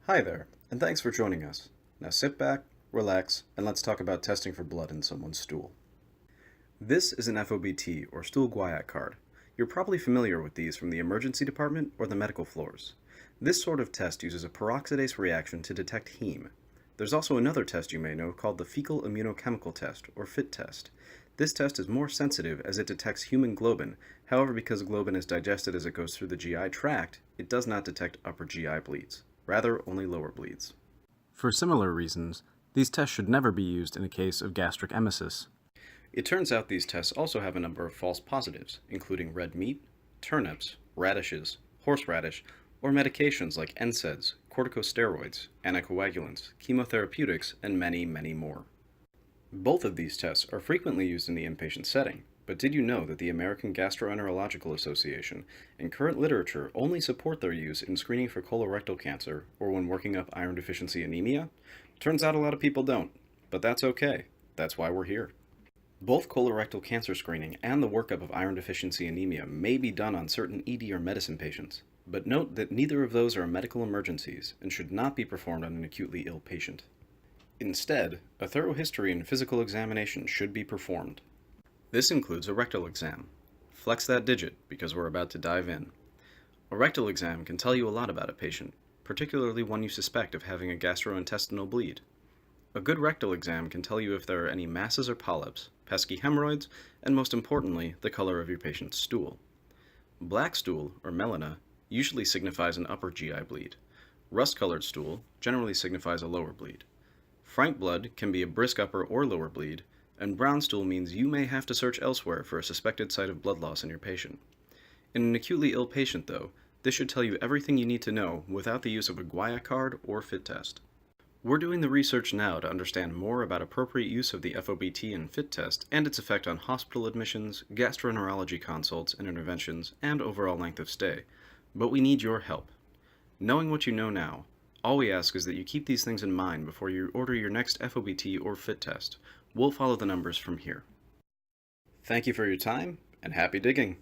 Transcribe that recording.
Hi there, and thanks for joining us. Now sit back, relax, and let's talk about testing for blood in someone's stool. This is an FOBT, or stool guaiac card. You're probably familiar with these from the emergency department or the medical floors. This sort of test uses a peroxidase reaction to detect heme. There's also another test you may know called the fecal immunochemical test, or FIT test. This test is more sensitive as it detects human globin. However, because globin is digested as it goes through the GI tract, it does not detect upper GI bleeds. Rather, only lower bleeds. For similar reasons, these tests should never be used in a case of gastric emesis. It turns out these tests also have a number of false positives, including red meat, turnips, radishes, horseradish, or medications like NSAIDs, corticosteroids, anticoagulants, chemotherapeutics, and many, many more. Both of these tests are frequently used in the inpatient setting, but did you know that the American Gastroenterological Association and current literature only support their use in screening for colorectal cancer or when working up iron deficiency anemia? Turns out a lot of people don't, but that's okay. That's why we're here. Both colorectal cancer screening and the workup of iron deficiency anemia may be done on certain ED or medicine patients, but note that neither of those are medical emergencies and should not be performed on an acutely ill patient. Instead, a thorough history and physical examination should be performed. This includes a rectal exam. Flex that digit because we're about to dive in. A rectal exam can tell you a lot about a patient, particularly one you suspect of having a gastrointestinal bleed. A good rectal exam can tell you if there are any masses or polyps, pesky hemorrhoids, and most importantly, the color of your patient's stool. Black stool, or melena, usually signifies an upper GI bleed. Rust-colored stool generally signifies a lower bleed. Frank blood can be a brisk upper or lower bleed, and brown stool means you may have to search elsewhere for a suspected site of blood loss in your patient. In an acutely ill patient, though, this should tell you everything you need to know without the use of a guaiac card or FIT test. We're doing the research now to understand more about appropriate use of the FOBT and FIT test and its effect on hospital admissions, gastroenterology consults and interventions, and overall length of stay. But we need your help. Knowing what you know now, all we ask is that you keep these things in mind before you order your next FOBT or FIT test. We'll follow the numbers from here. Thank you for your time, and happy digging!